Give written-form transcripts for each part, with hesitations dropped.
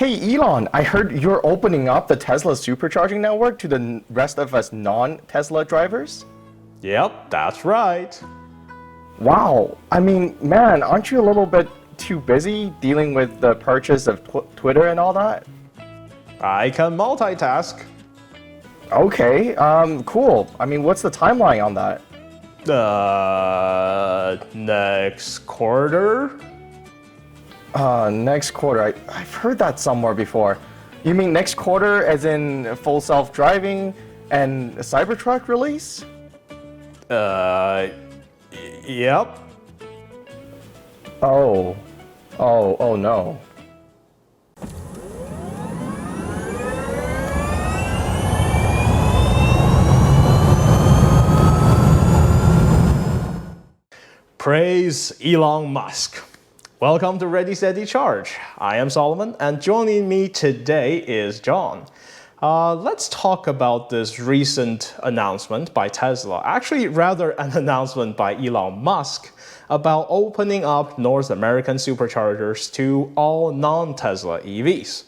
Hey Elon, I heard you're opening up the Tesla supercharging network to the rest of us non-Tesla drivers? Yep, that's right. Wow, I mean, man, aren't you a little bit too busy dealing with the purchase of Twitter and all that? I can multitask. Okay, cool. I mean, what's the timeline on that? Next quarter? Next quarter. I've heard that somewhere before. You mean next quarter as in full self-driving and Cybertruck release? Yep. Oh no. Praise Elon Musk. Welcome to Ready Steady Charge. I am Solomon, and joining me today is John. Let's talk about this recent announcement by Tesla, actually rather an announcement by Elon Musk about opening up North American superchargers to all non-Tesla EVs.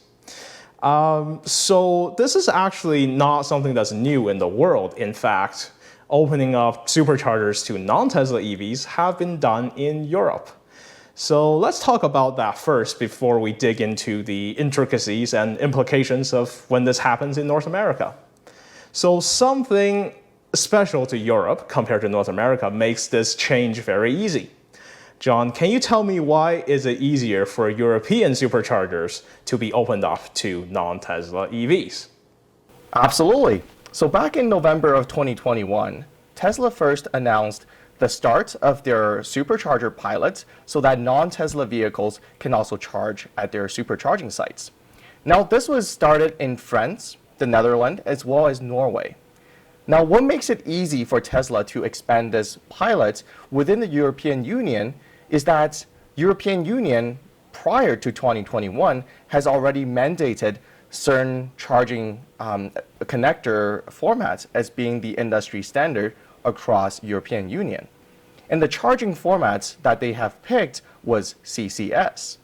So this is actually not something that's new in the world. In fact, opening up superchargers to non-Tesla EVs have been done in Europe. So let's talk about that first before we dig into the intricacies and implications of when this happens in North America. So something special to Europe compared to North America makes this change very easy. John, can you tell me why is it easier for European superchargers to be opened up to non-Tesla EVs? Absolutely. So back in November of 2021, Tesla first announced the start of their supercharger pilots so that non-Tesla vehicles can also charge at their supercharging sites. Now, this was started in France, the Netherlands, as well as Norway. Now, what makes it easy for Tesla to expand this pilot within the European Union is that European Union, prior to 2021, has already mandated certain charging connector formats as being the industry standard across European Union. And the charging formats that they have picked was CCS.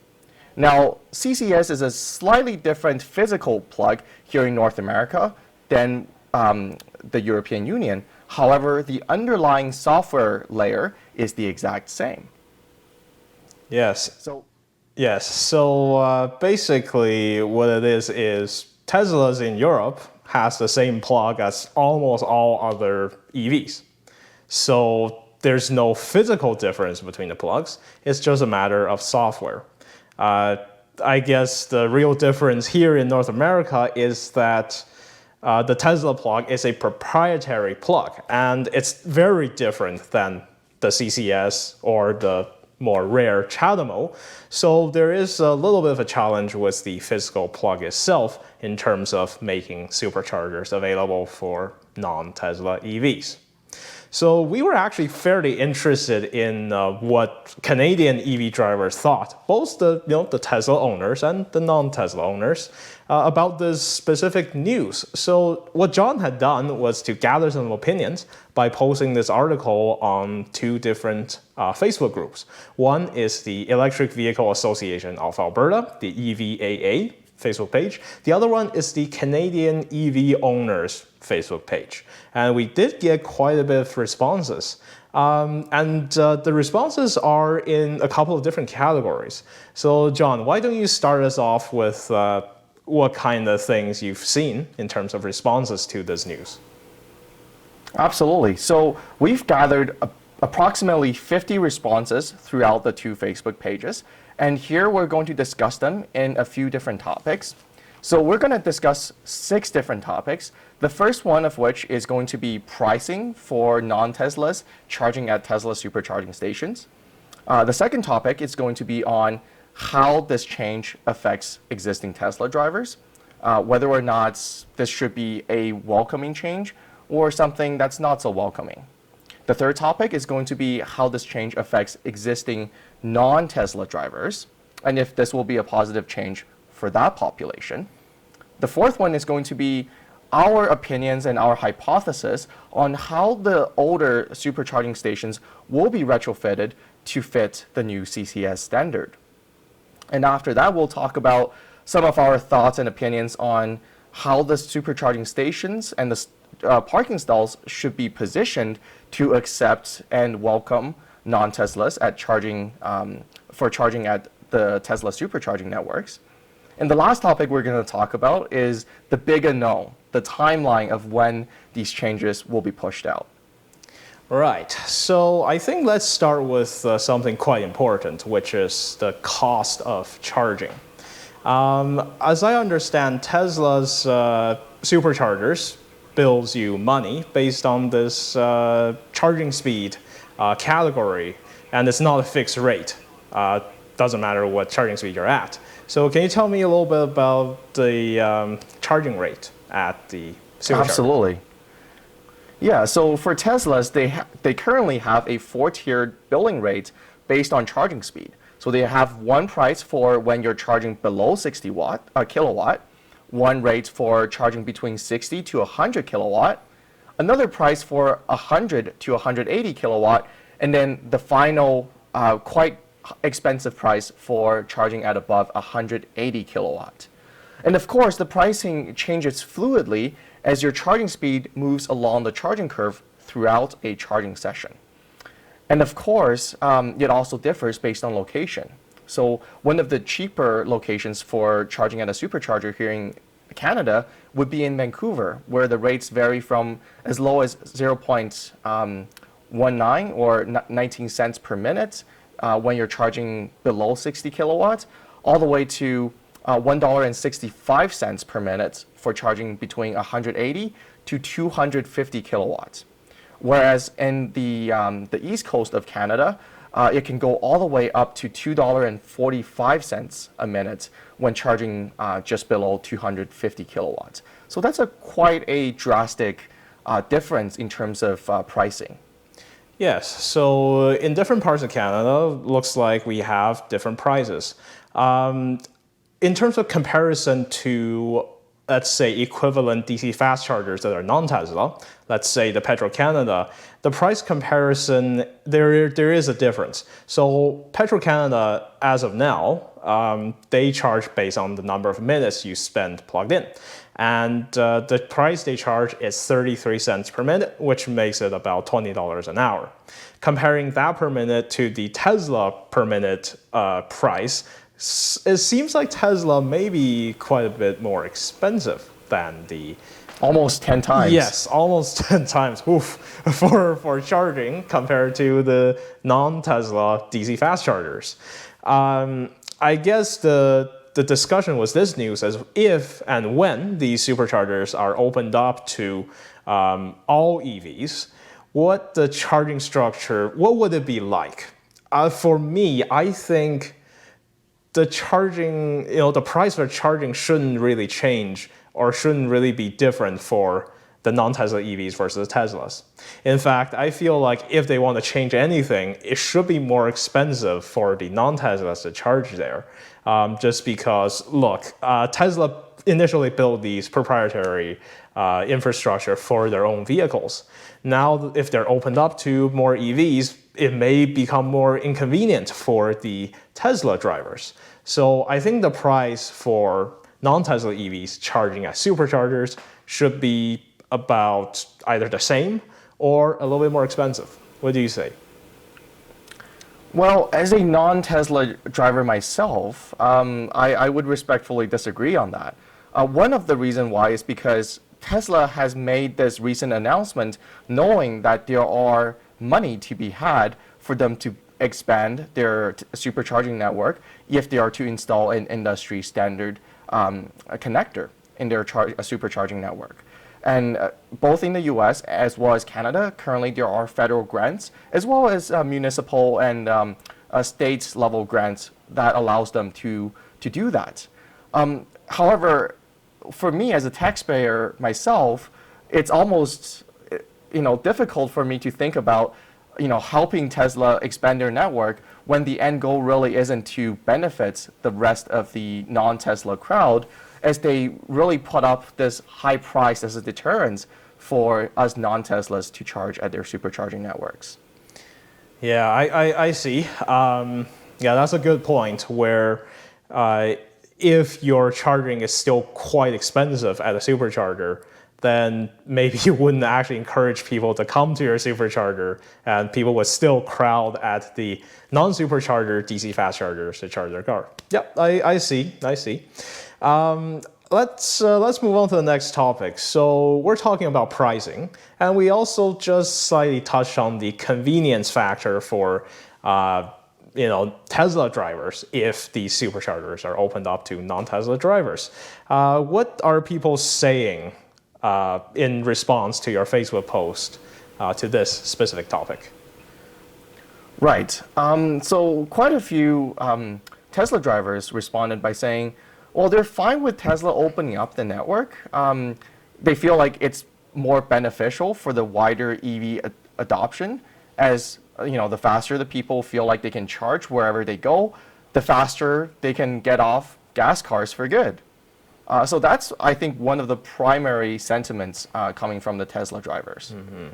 Now, CCS is a slightly different physical plug here in North America than the European Union. However, the underlying software layer is the exact same. Yes. So basically what it is Teslas in Europe has the same plug as almost all other EVs. So there's no physical difference between the plugs. It's just a matter of software. I guess the real difference here in North America is that the Tesla plug is a proprietary plug, and it's very different than the CCS or the more rare CHAdeMO. So there is a little bit of a challenge with the physical plug itself in terms of making superchargers available for non-Tesla EVs. So we were actually fairly interested in what Canadian EV drivers thought, both the Tesla owners and the non-Tesla owners, about this specific news. So what John had done was to gather some opinions by posting this article on two different Facebook groups. One is the Electric Vehicle Association of Alberta, the EVAA Facebook page. The other one is the Canadian EV Owners Facebook page. And we did get quite a bit of responses. The responses are in a couple of different categories. So John, why don't you start us off with what kind of things you've seen in terms of responses to this news? absolutely. So we've gathered approximately 50 responses throughout the two Facebook pages. And here we're going to discuss them in a few different topics. So we're going to discuss 6 different topics. The first one of which is going to be pricing for non-Teslas charging at Tesla supercharging stations. The second topic is going to be on how this change affects existing Tesla drivers, whether or not this should be a welcoming change or something that's not so welcoming. The third topic is going to be how this change affects existing non-Tesla drivers, and if this will be a positive change for that population. The fourth one is going to be our opinions and our hypothesis on how the older supercharging stations will be retrofitted to fit the new CCS standard. And after that, we'll talk about some of our thoughts and opinions on how the supercharging stations and the parking stalls should be positioned to accept and welcome non-Teslas at for charging at the Tesla supercharging networks. And the last topic we're going to talk about is the big unknown, the timeline of when these changes will be pushed out. Right. So I think let's start with something quite important, which is the cost of charging. As I understand, Tesla's superchargers bills you money based on this charging speed category, and it's not a fixed rate. Doesn't matter what charging speed you're at. So can you tell me a little bit about the charging rate at the supercharger? Absolutely. Yeah, so for Teslas, they currently have a 4-tiered billing rate based on charging speed. So they have one price for when you're charging below 60 kilowatt, one rate for charging between 60 to 100 kilowatt, another price for 100 to 180 kilowatt, and then the final quite expensive price for charging at above 180 kilowatt. And of course, the pricing changes fluidly as your charging speed moves along the charging curve throughout a charging session. And of course, it also differs based on location. So one of the cheaper locations for charging at a supercharger here in Canada would be in Vancouver, where the rates vary from as low as 0.19 or 19 cents per minute when you're charging below 60 kilowatts, all the way to $1.65 per minute for charging between 180 to 250 kilowatts. Whereas in the east coast of Canada, it can go all the way up to $2.45 a minute when charging just below 250 kilowatts. So that's quite a drastic difference in terms of pricing. Yes, so in different parts of Canada, looks like we have different prices. In terms of comparison to, let's say, equivalent DC fast chargers that are non-Tesla, let's say the Petro-Canada, the price comparison, there is a difference. So Petro-Canada, as of now, they charge based on the number of minutes you spend plugged in. And the price they charge is 33 cents per minute, which makes it about $20 an hour. Comparing that per minute to the Tesla per minute price, it seems like Tesla may be quite a bit more expensive than the... Almost 10 times. Yes, almost 10 times for charging compared to the non-Tesla DC fast chargers. I guess the discussion was this news as if and when these superchargers are opened up to all EVs, what the charging structure, what would it be like? For me, I think the charging, the price for charging shouldn't really change or shouldn't really be different for the non-Tesla EVs versus Teslas. In fact, I feel like if they want to change anything, it should be more expensive for the non-Teslas to charge there. Just because, look, Tesla initially built these proprietary infrastructure for their own vehicles. Now, if they're opened up to more EVs, it may become more inconvenient for the Tesla drivers. So I think the price for non-Tesla EVs charging at superchargers should be about either the same or a little bit more expensive. What do you say? Well, as a non-Tesla driver myself, I would respectfully disagree on that. One of the reasons why is because Tesla has made this recent announcement knowing that there are money to be had for them to expand their supercharging network if they are to install an industry standard connector in their supercharging network. And both in the US as well as Canada, currently there are federal grants as well as municipal and state level grants that allows them to do that. However, for me as a taxpayer myself, it's almost difficult for me to think about helping Tesla expand their network when the end goal really isn't to benefit the rest of the non-Tesla crowd, as they really put up this high price as a deterrent for us non-Teslas to charge at their supercharging networks. Yeah, I see. Yeah, that's a good point where if your charging is still quite expensive at a supercharger, then maybe you wouldn't actually encourage people to come to your supercharger, and people would still crowd at the non-supercharger DC fast chargers to charge their car. Yep, I see. Let's move on to the next topic. So we're talking about pricing, and we also just slightly touched on the convenience factor for Tesla drivers if these superchargers are opened up to non-Tesla drivers. What are people saying in response to your Facebook post to this specific topic? Right. So quite a few Tesla drivers responded by saying, well, they're fine with Tesla opening up the network. They feel like it's more beneficial for the wider EV adoption, as the faster the people feel like they can charge wherever they go, the faster they can get off gas cars for good. So that's, I think, one of the primary sentiments coming from the Tesla drivers. Mm-hmm.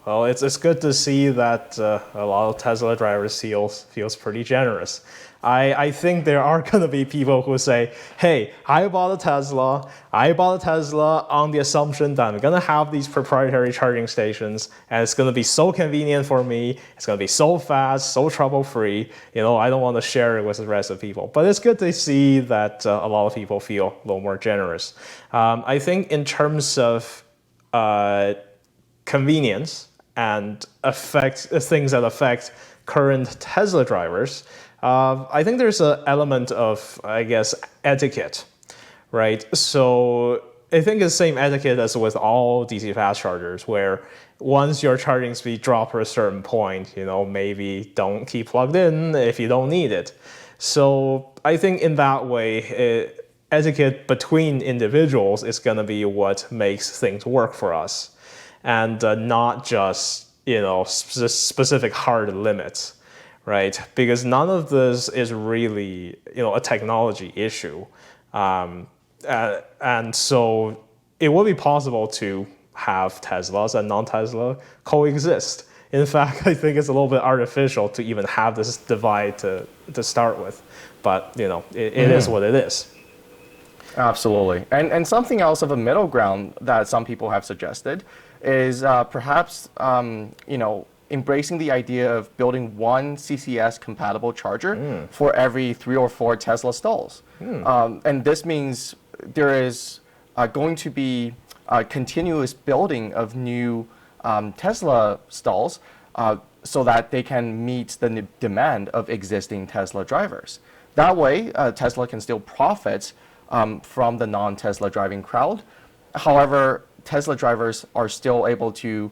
Well, it's good to see that a lot of Tesla drivers feels pretty generous. I think there are going to be people who say, hey, I bought a Tesla on the assumption that I'm going to have these proprietary charging stations, and it's going to be so convenient for me, it's going to be so fast, so trouble-free, I don't want to share it with the rest of people. But it's good to see that a lot of people feel a little more generous. I think in terms of convenience and things that affect current Tesla drivers, I think there's an element of, I guess, etiquette, right? So I think it's the same etiquette as with all DC fast chargers, where once your charging speed drops to a certain point, maybe don't keep plugged in if you don't need it. So I think in that way, etiquette between individuals is going to be what makes things work for us, and not just specific hard limits. Right, because none of this is really, a technology issue, and so it would be possible to have Teslas and non-Tesla coexist. In fact, I think it's a little bit artificial to even have this divide to start with, but it is what it is. Absolutely, and something else of a middle ground that some people have suggested is perhaps embracing the idea of building one CCS compatible charger for every 3 or 4 Tesla stalls. And this means there is going to be a continuous building of new Tesla stalls so that they can meet the demand of existing Tesla drivers. That way, Tesla can still profit from the non-Tesla driving crowd. However, Tesla drivers are still able to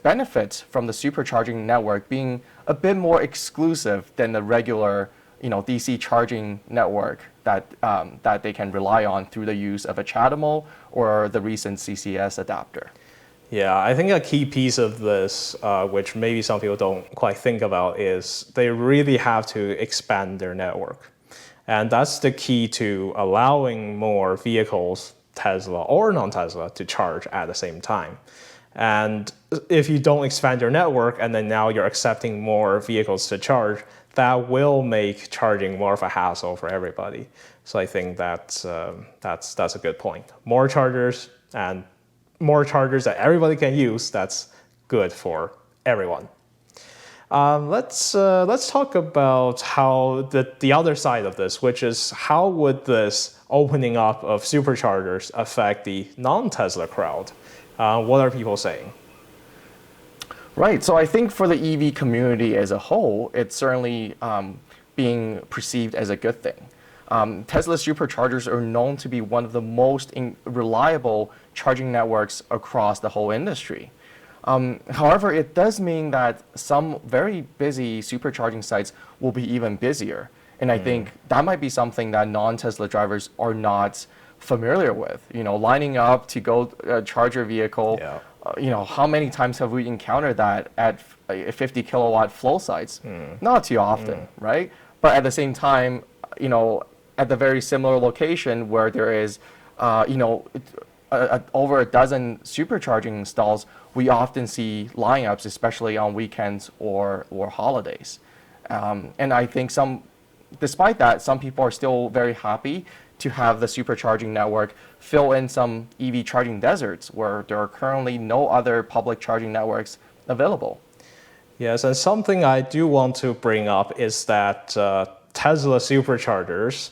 benefit from the supercharging network being a bit more exclusive than the regular, DC charging network that they can rely on through the use of a CHAdeMO or the recent CCS adapter. Yeah, I think a key piece of this, which maybe some people don't quite think about, is they really have to expand their network. And that's the key to allowing more vehicles, Tesla or non-Tesla, to charge at the same time. And if you don't expand your network and then now you're accepting more vehicles to charge, that will make charging more of a hassle for everybody. So I think that's a good point. More chargers and more chargers that everybody can use, that's good for everyone. Let's talk about how the other side of this, which is how would this opening up of superchargers affect the non-Tesla crowd? What are people saying? Right. So I think for the EV community as a whole, it's certainly being perceived as a good thing. Tesla superchargers are known to be one of the most reliable charging networks across the whole industry. However, it does mean that some very busy supercharging sites will be even busier. And I think that might be something that non-Tesla drivers are not familiar with. Lining up to go charge your vehicle. Yeah. How many times have we encountered that at 50 kilowatt flow sites? Not too often, right? But at the same time, at the very similar location where there is, over a dozen supercharging stalls, we often see lineups, especially on weekends or holidays. And I think some despite that, some people are still very happy to have the supercharging network fill in some EV charging deserts where there are currently no other public charging networks available. Yes, and something I do want to bring up is that Tesla superchargers,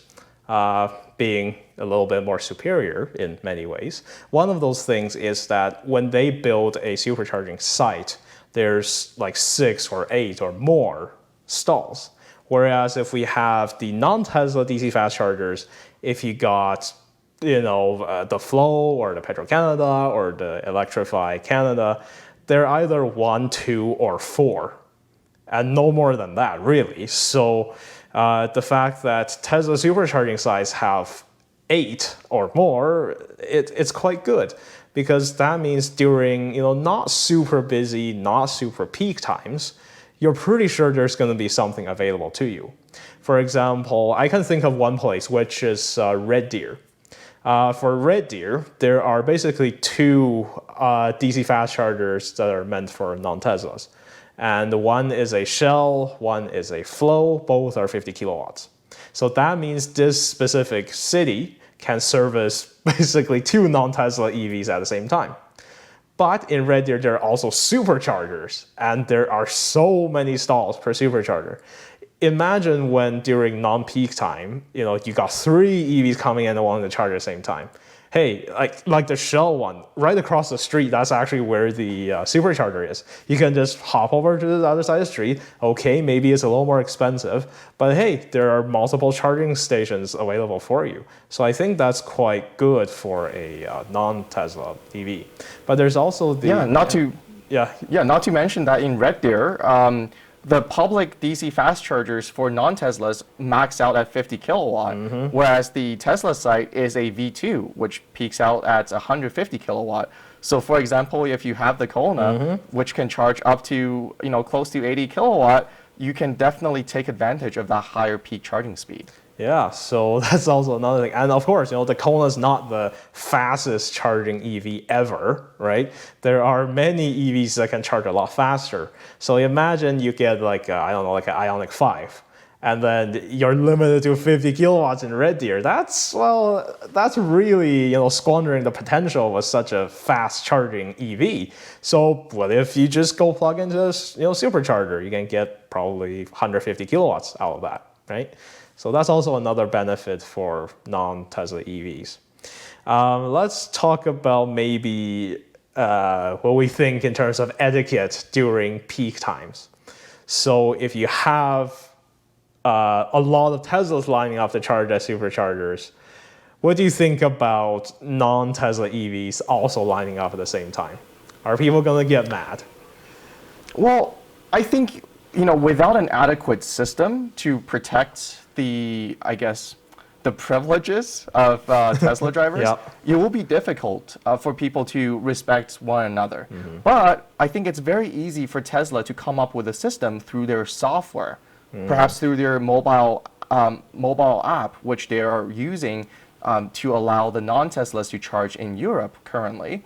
being a little bit more superior in many ways, one of those things is that when they build a supercharging site, there's like 6 or 8 or more stalls. Whereas if we have the non-Tesla DC fast chargers, if you got the Flow or the Petro-Canada or the Electrify Canada, they're either 1, 2, or 4, and no more than that, really. So the fact that Tesla supercharging sites have 8 or more, it's quite good, because that means during not super busy, not super peak times, you're pretty sure there's going to be something available to you. For example, I can think of one place, which is Red Deer. For Red Deer, there are basically 2 DC fast chargers that are meant for non-Teslas. And one is a Shell, one is a Flow, both are 50 kilowatts. So that means this specific city can service basically 2 non-Tesla EVs at the same time. But in Red Deer, there are also superchargers, and there are so many stalls per supercharger. Imagine when during non-peak time, you got 3 EVs coming in and wanting to charge at the same time. Hey, like the Shell one, right across the street, that's actually where the supercharger is. You can just hop over to the other side of the street. Okay, maybe it's a little more expensive, but hey, there are multiple charging stations available for you. So I think that's quite good for a non-Tesla EV. But there's also the... Not to mention that in Red Deer, the public DC fast chargers for non-Teslas max out at 50 kilowatt, whereas the Tesla site is a V2, which peaks out at 150 kilowatt. So for example, if you have the Kona, which can charge up to, close to 80 kilowatt, you can definitely take advantage of that higher peak charging speed. Yeah, so that's also another thing. And of course, the Kona is not the fastest charging EV ever, right? There are many EVs that can charge a lot faster. So imagine you get like an Ioniq 5, and then you're limited to 50 kilowatts in Red Deer. That's really, squandering the potential of such a fast charging EV. So what if you just go plug into this, supercharger? You can get probably 150 kilowatts out of that, right? So that's also another benefit for non-Tesla EVs. Let's talk about maybe what we think in terms of etiquette during peak times. So if you have a lot of Teslas lining up to charge at superchargers, what do you think about non-Tesla EVs also lining up at the same time? Are people going to get mad? Well, I think, without an adequate system to protect the privileges of Tesla drivers, it will be difficult for people to respect one another. But I think it's very easy for Tesla to come up with a system through their software, perhaps through their mobile app, which they are using to allow the non-Teslas to charge in Europe currently,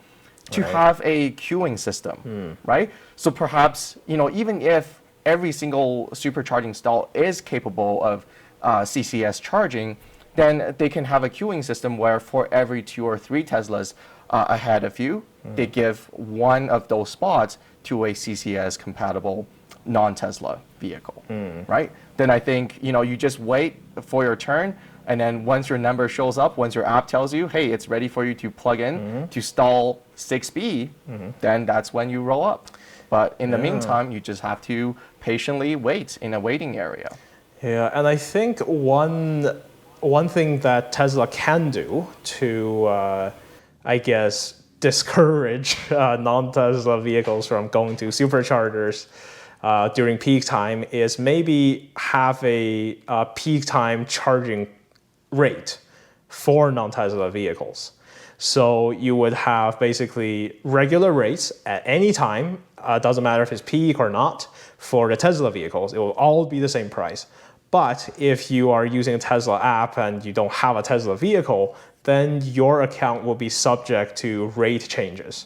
to have a queuing system, right? So perhaps, even if every single supercharging stall is capable of CCS charging, then they can have a queuing system where for every 2 or 3 Teslas ahead of you, they give one of those spots to a CCS compatible non-Tesla vehicle, right? Then I think, you just wait for your turn, and then once your number shows up, once your app tells you, hey, it's ready for you to plug in to stall 6B, then that's when you roll up. But in the meantime, you just have to patiently wait in a waiting area. Yeah, and I think one thing that Tesla can do to, discourage non-Tesla vehicles from going to superchargers during peak time is maybe have a peak time charging rate for non-Tesla vehicles. So you would have basically regular rates at any time, doesn't matter if it's peak or not, for the Tesla vehicles. It will all be the same price. But if you are using a Tesla app and you don't have a Tesla vehicle, then your account will be subject to rate changes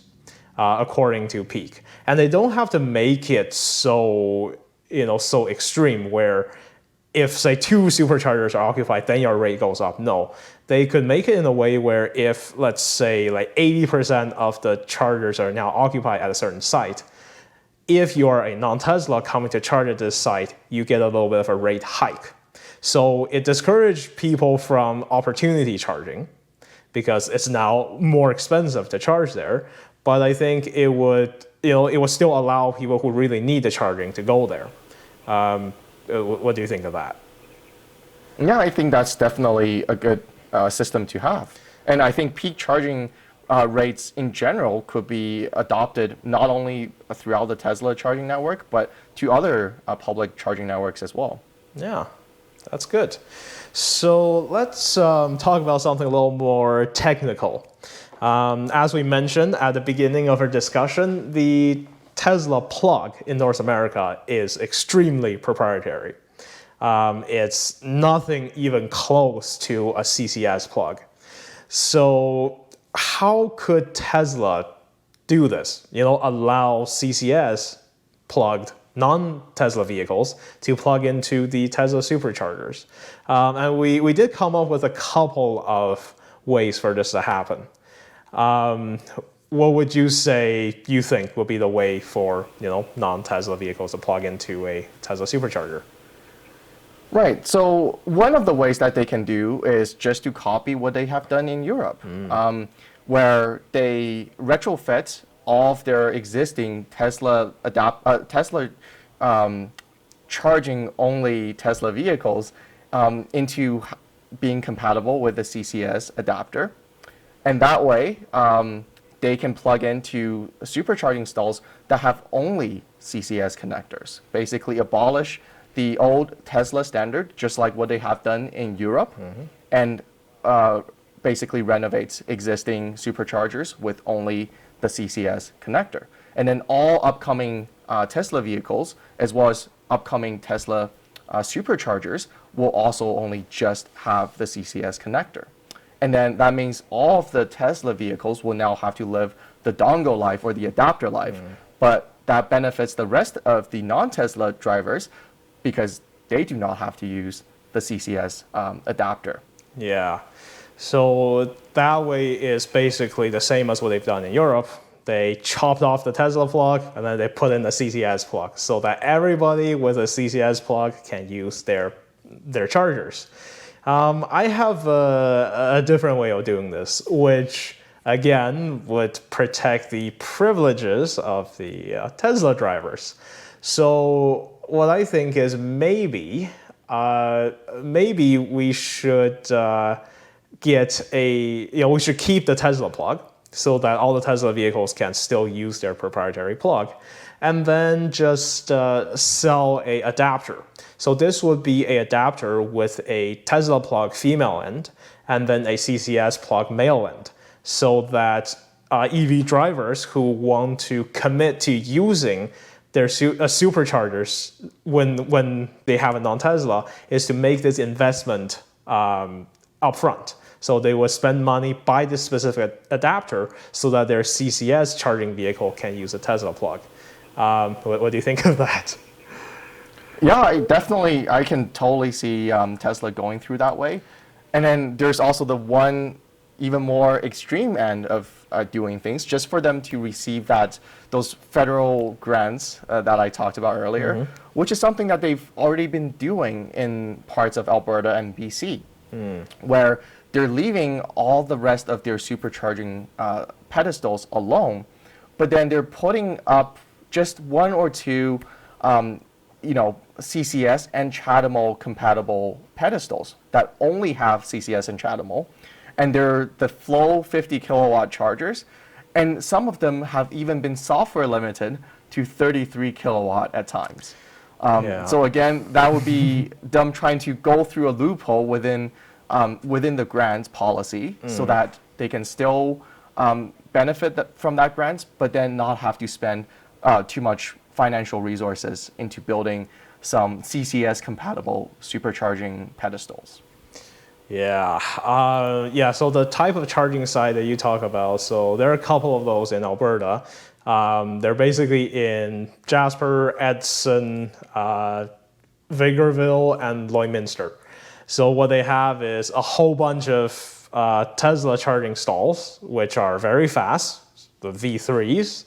according to peak. And they don't have to make it so extreme where if, say, 2 superchargers are occupied, then your rate goes up. No, they could make it in a way where if, let's say, like 80% of the chargers are now occupied at a certain site, if you're a non-Tesla coming to charge at this site, you get a little bit of a rate hike. So it discouraged people from opportunity charging because it's now more expensive to charge there. But I think it would, it would still allow people who really need the charging to go there. What do you think of that? Yeah, I think that's definitely a good system to have. And I think peak charging rates in general could be adopted not only throughout the Tesla charging network, but to other public charging networks as well. Yeah, that's good. So let's talk about something a little more technical. As we mentioned at the beginning of our discussion, the Tesla plug in North America is extremely proprietary. It's nothing even close to a CCS plug. So how could Tesla do this? Allow CCS plugged non-Tesla vehicles to plug into the Tesla Superchargers. And we did come up with a couple of ways for this to happen. What would you say you think would be the way for non-Tesla vehicles to plug into a Tesla Supercharger? Right. So one of the ways that they can do is just to copy what they have done in Europe, where they retrofit all of their existing Tesla charging only Tesla vehicles into being compatible with the CCS adapter, and that way they can plug into supercharging stalls that have only CCS connectors. Basically, abolish the old Tesla standard, just like what they have done in Europe, and basically renovates existing superchargers with only the CCS connector. And then all upcoming Tesla vehicles, as well as upcoming Tesla superchargers, will also only just have the CCS connector. And then that means all of the Tesla vehicles will now have to live the dongle life or the adapter life, but that benefits the rest of the non-Tesla drivers because they do not have to use the CCS adapter. Yeah, so that way is basically the same as what they've done in Europe. They chopped off the Tesla plug and then they put in the CCS plug so that everybody with a CCS plug can use their chargers. I have a different way of doing this, which again would protect the privileges of the Tesla drivers. So what I think is maybe we should get we should keep the Tesla plug so that all the Tesla vehicles can still use their proprietary plug, and then just sell a adapter. So this would be a adapter with a Tesla plug female end and then a CCS plug male end, so that EV drivers who want to commit to using their superchargers when they have a non-Tesla is to make this investment upfront. So they will spend money, buy this specific adapter so that their CCS charging vehicle can use a Tesla plug. What do you think of that? Yeah, I can totally see Tesla going through that way. And then there's also the one even more extreme end of doing things, just for them to receive those federal grants that I talked about earlier, which is something that they've already been doing in parts of Alberta and BC, where they're leaving all the rest of their supercharging pedestals alone, but then they're putting up just one or two CCS and CHAdeMO compatible pedestals that only have CCS and CHAdeMO. And they're the Flow 50 kilowatt chargers. And some of them have even been software limited to 33 kilowatt at times. So again, that would be them trying to go through a loophole within the grant policy so that they can still benefit from that grant, but then not have to spend too much financial resources into building some CCS compatible supercharging pedestals. Yeah, so the type of charging site that you talk about, so there are a couple of those in Alberta. They're basically in Jasper, Edson, Vigorville and Lloydminster. So what they have is a whole bunch of Tesla charging stalls, which are very fast, the V3s,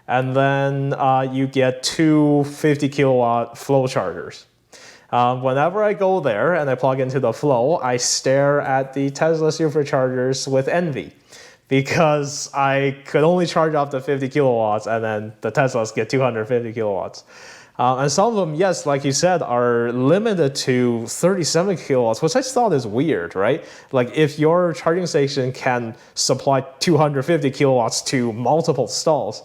and then you get two 50 kilowatt flow chargers. Whenever I go there and I plug into the flow, I stare at the Tesla Superchargers with envy because I could only charge up to 50 kilowatts and then the Teslas get 250 kilowatts. And some of them, yes, like you said, are limited to 37 kilowatts, which I thought is weird, right? Like if your charging station can supply 250 kilowatts to multiple stalls,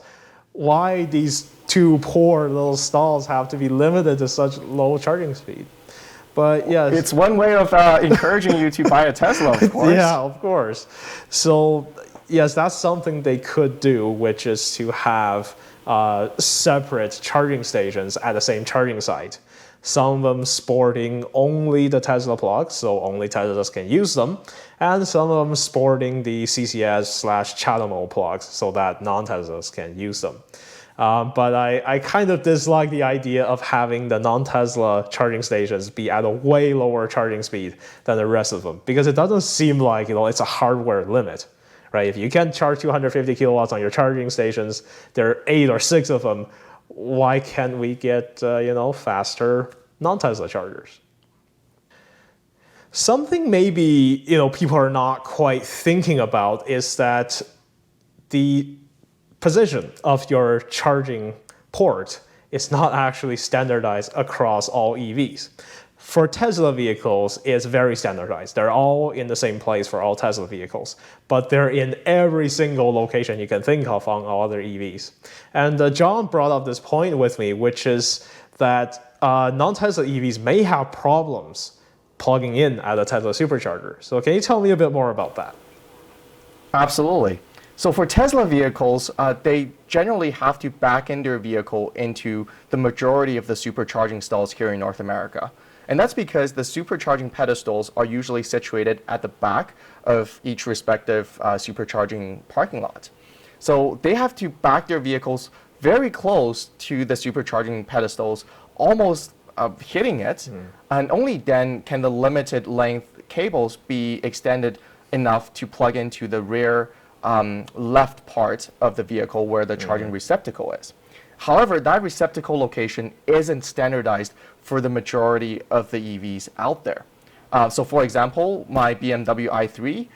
why these two poor little stalls have to be limited to such low charging speed? But yeah, it's one way of encouraging you to buy a Tesla, of course. Yeah, of course. So yes, that's something they could do, which is to have separate charging stations at the same charging site. Some of them sporting only the Tesla plugs, so only Teslas can use them, and some of them sporting the CCS/CHAdeMO plugs, so that non-Teslas can use them. But I kind of dislike the idea of having the non-Tesla charging stations be at a way lower charging speed than the rest of them, because it doesn't seem like it's a hardware limit. Right? If you can charge 250 kilowatts on your charging stations, there are 8 or 6 of them. Why can't we get faster non-Tesla chargers? Something maybe people are not quite thinking about is that the position of your charging port is not actually standardized across all EVs. For Tesla vehicles, it's very standardized. They're all in the same place for all Tesla vehicles, but they're in every single location you can think of on all other EVs. And John brought up this point with me, which is that non-Tesla EVs may have problems plugging in at a Tesla supercharger. So can you tell me a bit more about that? Absolutely. So for Tesla vehicles, they generally have to back in their vehicle into the majority of the supercharging stalls here in North America. And that's because the supercharging pedestals are usually situated at the back of each respective supercharging parking lot. So they have to back their vehicles very close to the supercharging pedestals, almost hitting it, and only then can the limited length cables be extended enough to plug into the rear left part of the vehicle where the charging receptacle is. However, that receptacle location isn't standardized for the majority of the EVs out there. So for example, my BMW i3,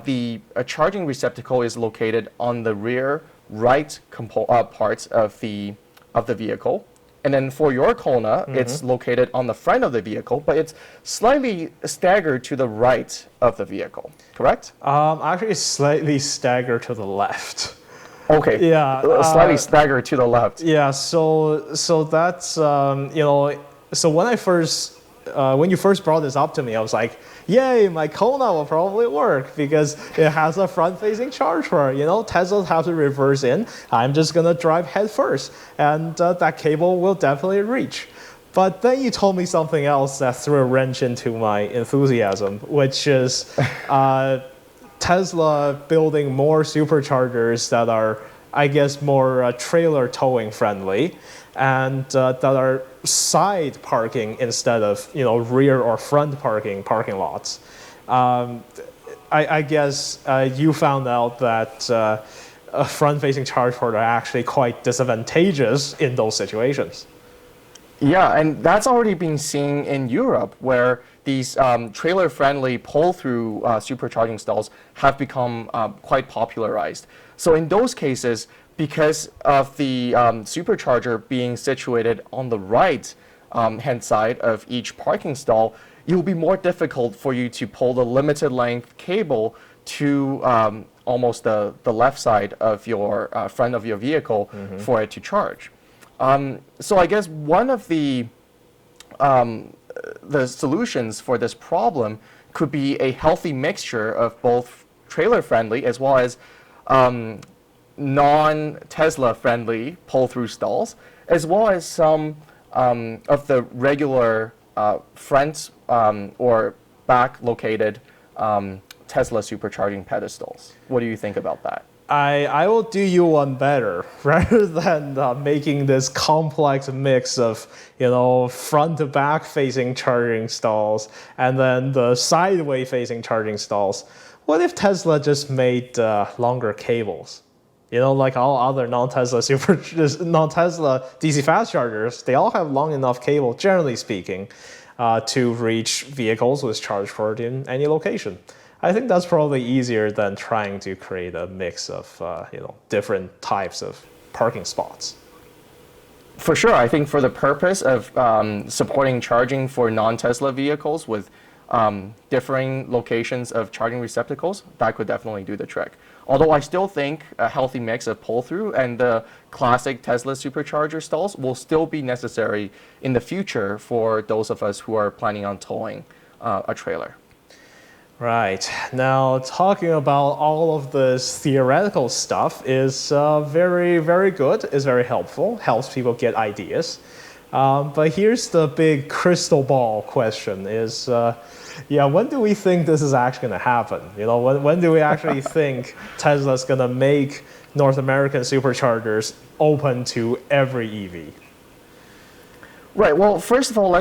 the charging receptacle is located on the rear right parts of the vehicle. And then for your Kona, it's located on the front of the vehicle, but it's slightly staggered to the right of the vehicle, correct? Actually, slightly staggered to the left. Okay. Yeah. Slightly staggered to the left. Yeah. So that's So when you first brought this up to me, I was like, yay, my Kona will probably work because it has a front-facing charge port. Teslas have to reverse in. I'm just going to drive head first, and that cable will definitely reach. But then you told me something else that threw a wrench into my enthusiasm, which is Tesla building more superchargers that are, I guess, more trailer towing friendly, and that are side parking instead of rear or front parking lots. I guess you found out that a front-facing charge port are actually quite disadvantageous in those situations. Yeah, and that's already been seen in Europe, where these trailer-friendly pull-through supercharging stalls have become quite popularized. So in those cases, because of the supercharger being situated on the right hand side of each parking stall, it will be more difficult for you to pull the limited length cable to almost the left side of your front of your vehicle for it to charge. So I guess one of the solutions for this problem could be a healthy mixture of both trailer-friendly as well as non-Tesla friendly pull-through stalls, as well as some of the regular front or back located Tesla supercharging pedestals. What do you think about that? I will do you one better. Rather than making this complex mix of, front to back facing charging stalls and then the sideway facing charging stalls, what if Tesla just made longer cables? Like all other non-Tesla DC fast chargers, they all have long enough cable, generally speaking, to reach vehicles with charge port in any location. I think that's probably easier than trying to create a mix of different types of parking spots. For sure, I think for the purpose of supporting charging for non-Tesla vehicles with differing locations of charging receptacles, that could definitely do the trick. Although I still think a healthy mix of pull-through and the classic Tesla supercharger stalls will still be necessary in the future for those of us who are planning on towing a trailer. Right. Now, talking about all of this theoretical stuff is very, very good, is very helpful, helps people get ideas. But here's the big crystal ball question is, when do we think this is actually going to happen? When do we actually think Tesla's going to make North American superchargers open to every EV? Right. Well, first of all,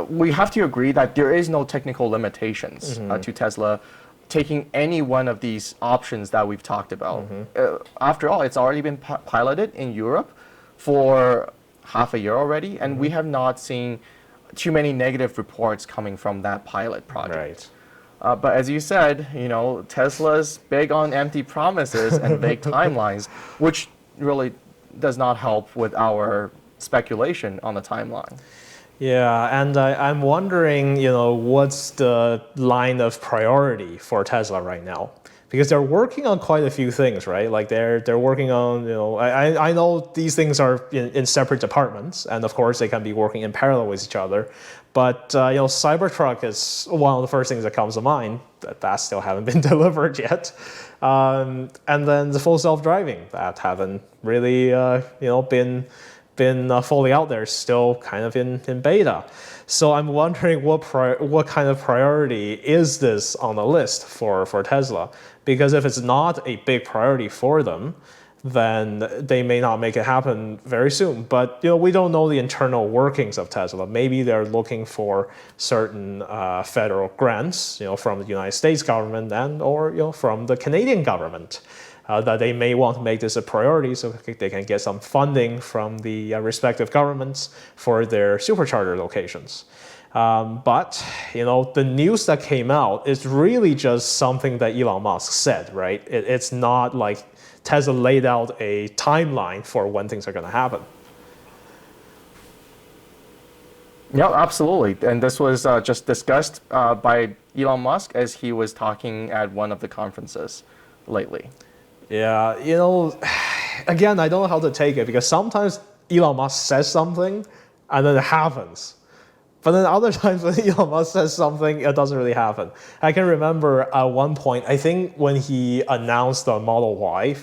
we have to agree that there is no technical limitations to Tesla taking any one of these options that we've talked about. After all, it's already been piloted in Europe for half a year already, and we have not seen too many negative reports coming from that pilot project. Right. But as you said, Tesla's big on empty promises and vague timelines, which really does not help with our speculation on the timeline. Yeah, and I'm wondering, what's the line of priority for Tesla right now? Because they're working on quite a few things, right? Like they're working on, I know these things are in separate departments, and of course they can be working in parallel with each other. But Cybertruck is one of the first things that comes to mind. That still haven't been delivered yet. And then the full self-driving that haven't really, been fully out there, still kind of in beta. So I'm wondering what kind of priority is this on the list for Tesla? Because if it's not a big priority for them, then they may not make it happen very soon. But we don't know the internal workings of Tesla. Maybe they're looking for certain federal grants, from the United States government and or from the Canadian government. That they may want to make this a priority so they can get some funding from the respective governments for their supercharger locations. But the news that came out is really just something that Elon Musk said, right? It's not like Tesla laid out a timeline for when things are going to happen. Yeah, absolutely. And this was just discussed by Elon Musk as he was talking at one of the conferences lately. Yeah, again, I don't know how to take it because sometimes Elon Musk says something and then it happens. But then other times when Elon Musk says something, it doesn't really happen. I can remember at one point, I think when he announced the Model Y,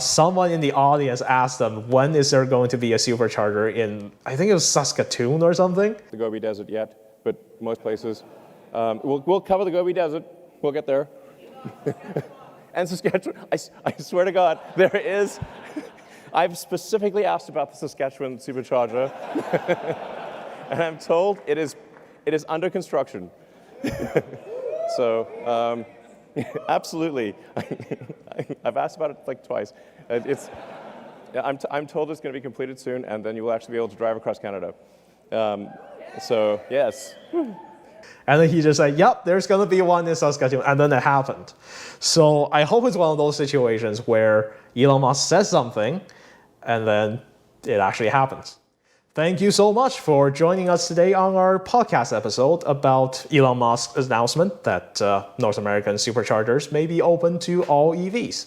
someone in the audience asked them, when is there going to be a supercharger in, I think it was Saskatoon or something? The Gobi Desert yet, but most places. We'll cover the Gobi Desert. We'll get there. And Saskatchewan, I swear to God, there is. I've specifically asked about the Saskatchewan supercharger, and I'm told it is under construction. So, absolutely, I've asked about it like twice. I'm told it's going to be completed soon, and then you will actually be able to drive across Canada. So yes. And then he just said, yep, there's going to be one in Saskatchewan. And then it happened. So I hope it's one of those situations where Elon Musk says something and then it actually happens. Thank you so much for joining us today on our podcast episode about Elon Musk's announcement that North American superchargers may be open to all EVs.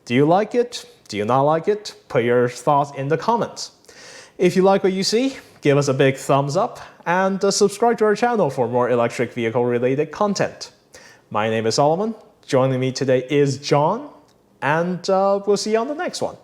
Do you like it? Do you not like it? Put your thoughts in the comments. If you like what you see, give us a big thumbs up and subscribe to our channel for more electric vehicle related content. My name is Solomon. Joining me today is John, and we'll see you on the next one.